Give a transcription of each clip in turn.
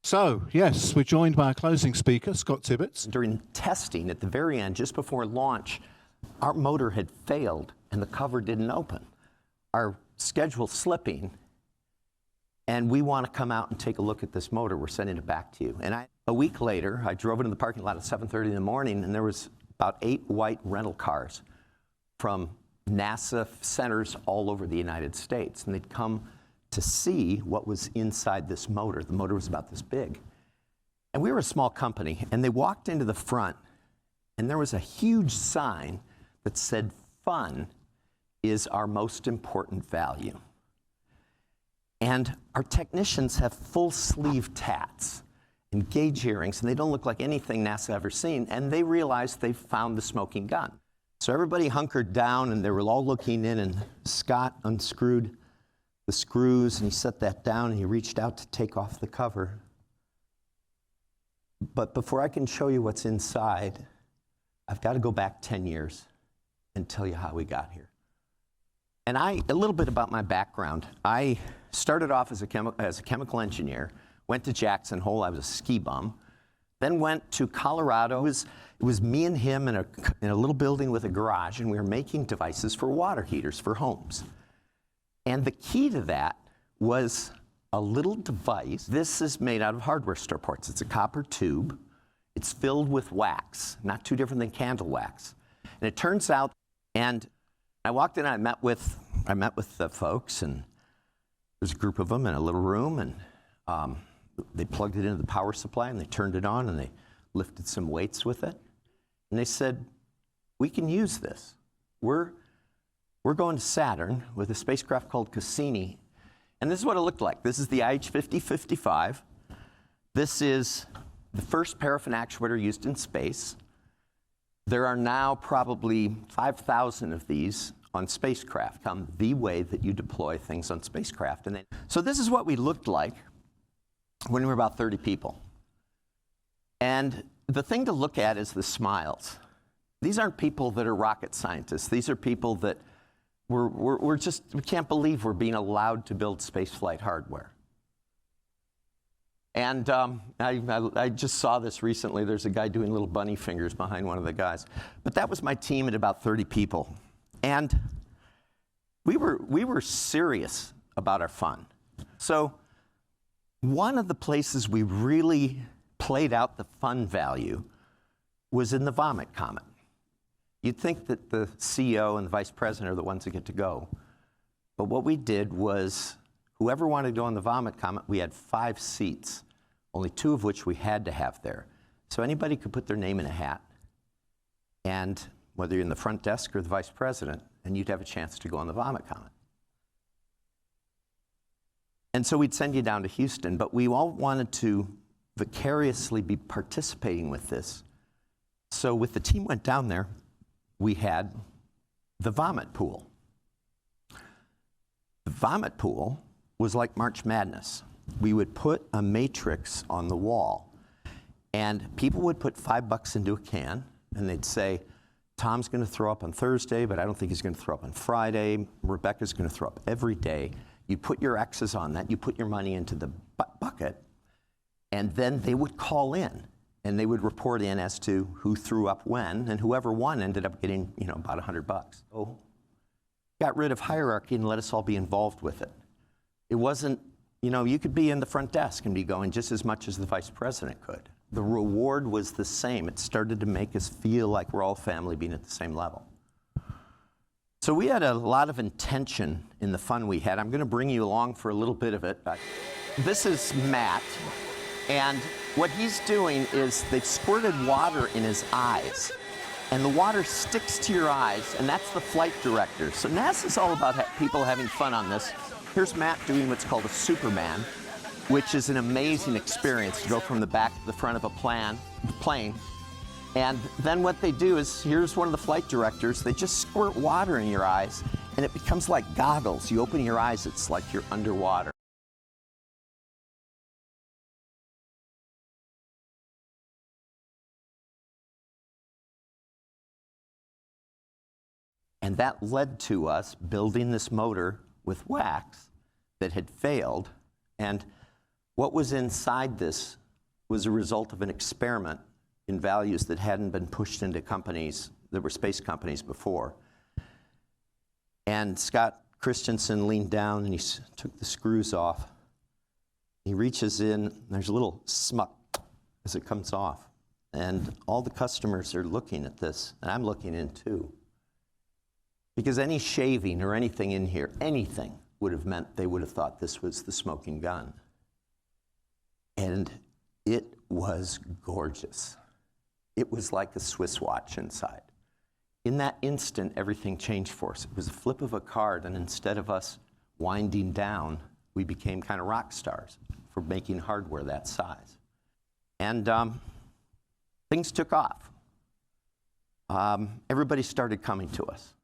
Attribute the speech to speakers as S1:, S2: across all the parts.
S1: So, yes, we're joined by our closing speaker, Scott Tibbetts.
S2: During testing at the very end, just before launch, our motor had failed and the cover didn't open. Our schedule's slipping, and we want to come out and take a look at this motor. We're sending it back to you. And a week later, I drove into the parking lot at 7:30 in the morning, and there was about 8 white rental cars from NASA centers all over the United States. And they'd come to see what was inside this motor. The motor was about this big. And we were a small company, and they walked into the front, and there was a huge sign that said, "Fun is our most important value." And our technicians have full sleeve tats and gauge earrings, and they don't look like anything NASA ever seen, and they realized they found the smoking gun. So everybody hunkered down, and they were all looking in, and Scott unscrewed the screws, and he set that down, and he reached out to take off the cover. But before I can show you what's inside, I've got to go back 10 years and tell you how we got here. And a little bit about my background. I started off as a chemical engineer, went to Jackson Hole. I was a ski bum. Then went to Colorado. It was me and him in a little building with a garage, and we were making devices for water heaters for homes. And the key to that was a little device. This is made out of hardware store parts. It's a copper tube. It's filled with wax, not too different than candle wax. And it turns out, and I walked in, I met with the folks, and there's a group of them in a little room, and they plugged it into the power supply, and they turned it on, and they lifted some weights with it. And they said, "We can use this. We're going to Saturn with a spacecraft called Cassini." And this is what it looked like. This is the IH-5055. This is the first paraffin actuator used in space. There are now probably 5,000 of these on spacecraft, the way that you deploy things on spacecraft. So this is what we looked like when we were about 30 people. And the thing to look at is the smiles. These aren't people that are rocket scientists. These are people that we can't believe we're being allowed to build spaceflight hardware. And I just saw this recently. There's a guy doing little bunny fingers behind one of the guys. But that was my team at about 30 people. And we were serious about our fun. So one of the places we really played out the fun value was in the Vomit Comet. You'd think that the CEO and the vice president are the ones that get to go. But what we did was, whoever wanted to go on the Vomit Comet, we had 5 seats, only 2 of which we had to have there. So anybody could put their name in a hat, and whether you're in the front desk or the vice president, and you'd have a chance to go on the Vomit Comet. And so we'd send you down to Houston, but we all wanted to vicariously be participating with this. So with the team went down there, we had the Vomit Pool. The Vomit Pool was like March Madness. We would put a matrix on the wall, and people would put $5 into a can, and they'd say, "Tom's going to throw up on Thursday, but I don't think he's going to throw up on Friday. Rebecca's going to throw up every day." You put your X's on that, you put your money into the bucket, and then they would call in, and they would report in as to who threw up when, and whoever won ended up getting, about $100. So got rid of hierarchy and let us all be involved with it. It wasn't, you could be in the front desk and be going just as much as the vice president could. The reward was the same. It started to make us feel like we're all family being at the same level. So we had a lot of intention in the fun we had. I'm going to bring you along for a little bit of it. This is Matt, and what he's doing is they've squirted water in his eyes, and the water sticks to your eyes, and that's the flight director. So NASA's all about people having fun on this. Here's Matt doing what's called a Superman, which is an amazing experience to go from the back to the front of a plane. And then what they do is, here's one of the flight directors, they just squirt water in your eyes, and it becomes like goggles. You open your eyes, it's like you're underwater. And that led to us building this motor with wax that had failed. And What was inside this was a result of an experiment in values that hadn't been pushed into companies that were space companies before. And Scott Christensen leaned down and he took the screws off. He reaches in, and there's a little smuck as it comes off. And all the customers are looking at this, and I'm looking in too. Because any shaving or anything in here, anything, would have meant they would have thought this was the smoking gun. And it was gorgeous. It was like a Swiss watch inside. In that instant, everything changed for us. It was a flip of a card, and instead of us winding down, we became kind of rock stars for making hardware that size. And things took off. Everybody started coming to us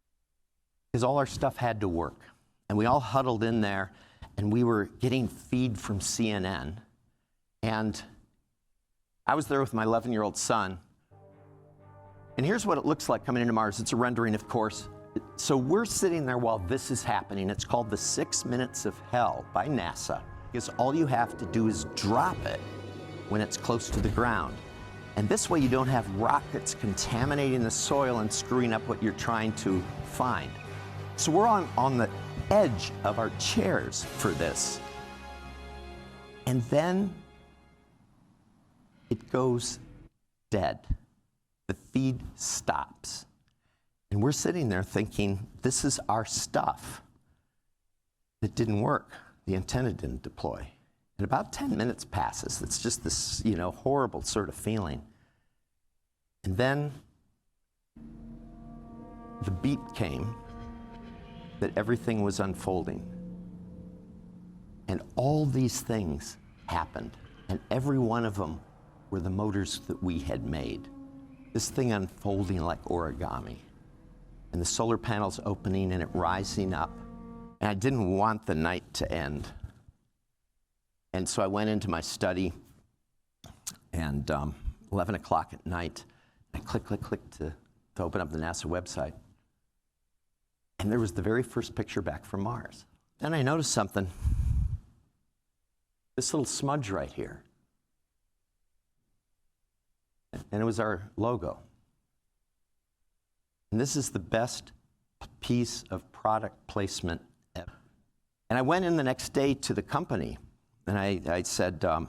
S2: because all our stuff had to work. And we all huddled in there, and we were getting feed from CNN. And I was there with my 11-year-old son. And here's what it looks like coming into Mars. It's a rendering, of course. So we're sitting there while this is happening. It's called the 6 Minutes of Hell by NASA, because all you have to do is drop it when it's close to the ground. And this way you don't have rockets contaminating the soil and screwing up what you're trying to find. So we're on the edge of our chairs for this. And then it goes dead. The feed stops. And we're sitting there thinking, this is our stuff. It didn't work. The antenna didn't deploy. And about 10 minutes passes. It's just this, horrible sort of feeling. And then the beat came that everything was unfolding. And all these things happened. And every one of them were the motors that we had made. This thing unfolding like origami. And the solar panels opening and it rising up. And I didn't want the night to end. And so I went into my study, and 11 o'clock at night, I click to open up the NASA website. And there was the very first picture back from Mars. Then I noticed something. This little smudge right here. And it was our logo. And this is the best piece of product placement ever. And I went in the next day to the company, and I said, I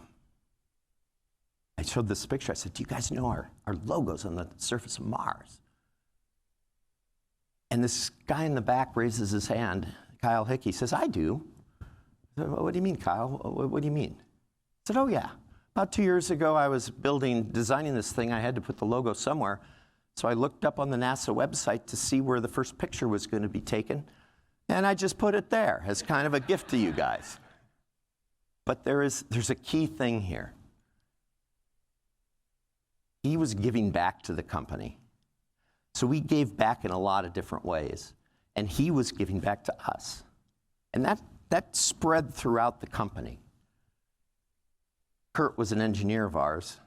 S2: showed this picture. I said, do you guys know our logo's on the surface of Mars? And this guy in the back raises his hand, Kyle Hickey, says, I do. I said, what do you mean, Kyle? What do you mean? I said, oh yeah. About 2 years ago, I was designing this thing. I had to put the logo somewhere. So I looked up on the NASA website to see where the first picture was going to be taken. And I just put it there as kind of a gift to you guys. But there's a key thing here. He was giving back to the company. So we gave back in a lot of different ways. And he was giving back to us. And that spread throughout the company. Kurt was an engineer of ours.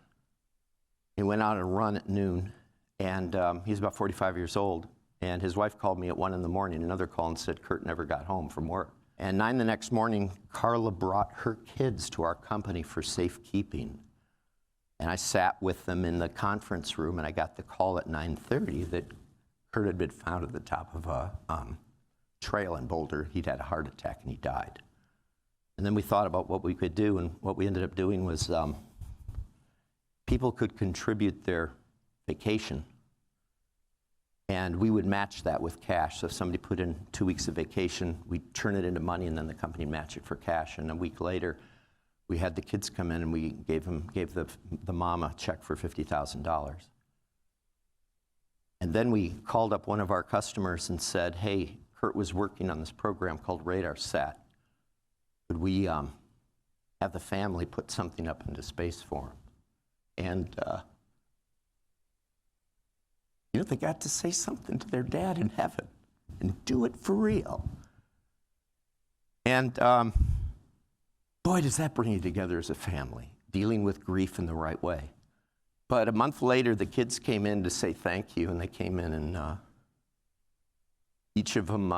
S2: He went out on a run at noon, and he was about 45 years old. And his wife called me at 1 in the morning, another call, and said Kurt never got home from work. And 9 the next morning, Carla brought her kids to our company for safekeeping. And I sat with them in the conference room, and I got the call at 9:30 that Kurt had been found at the top of a trail in Boulder. He'd had a heart attack, and he died. And then we thought about what we could do, and what we ended up doing was people could contribute their vacation, and we would match that with cash. So if somebody put in 2 weeks of vacation, we'd turn it into money, and then the company would match it for cash. And a week later, we had the kids come in, and we gave the mom a check for $50,000. And then we called up one of our customers and said, hey, Kurt was working on this program called RadarSat. Could we have the family put something up into space for him? And they got to say something to their dad in heaven and do it for real. And boy, does that bring you together as a family, dealing with grief in the right way. But a month later, the kids came in to say thank you, and they came in, and each of them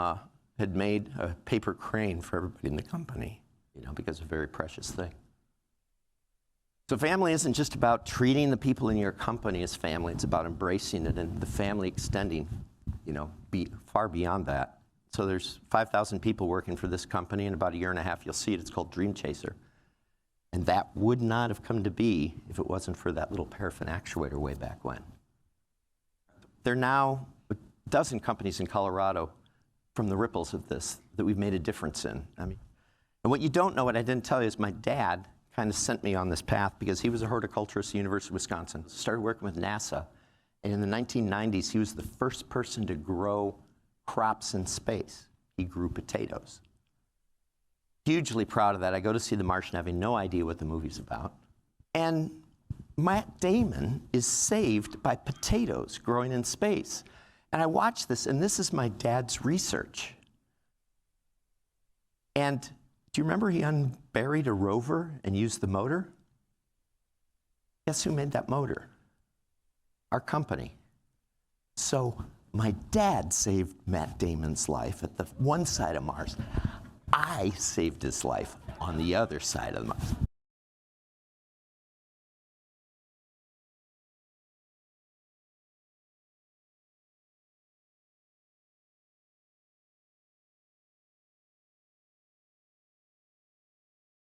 S2: had made a paper crane for everybody in the company, because it's a very precious thing. So family isn't just about treating the people in your company as family. It's about embracing it and the family extending, far beyond that. So there's 5,000 people working for this company. In about a year and a half, you'll see it. It's called Dream Chaser. And that would not have come to be if it wasn't for that little paraffin actuator way back when. There are now a dozen companies in Colorado from the ripples of this that we've made a difference in. And what you don't know, what I didn't tell you, is my dad kind of sent me on this path because he was a horticulturist at the University of Wisconsin. Started working with NASA. And in the 1990s, he was the first person to grow crops in space. He grew potatoes. Hugely proud of that. I go to see The Martian having no idea what the movie's about. And Matt Damon is saved by potatoes growing in space. And I watch this, and this is my dad's research. And do you remember he unburied a rover and used the motor? Guess who made that motor? Our company. So my dad saved Matt Damon's life at the one side of Mars. I saved his life on the other side of Mars.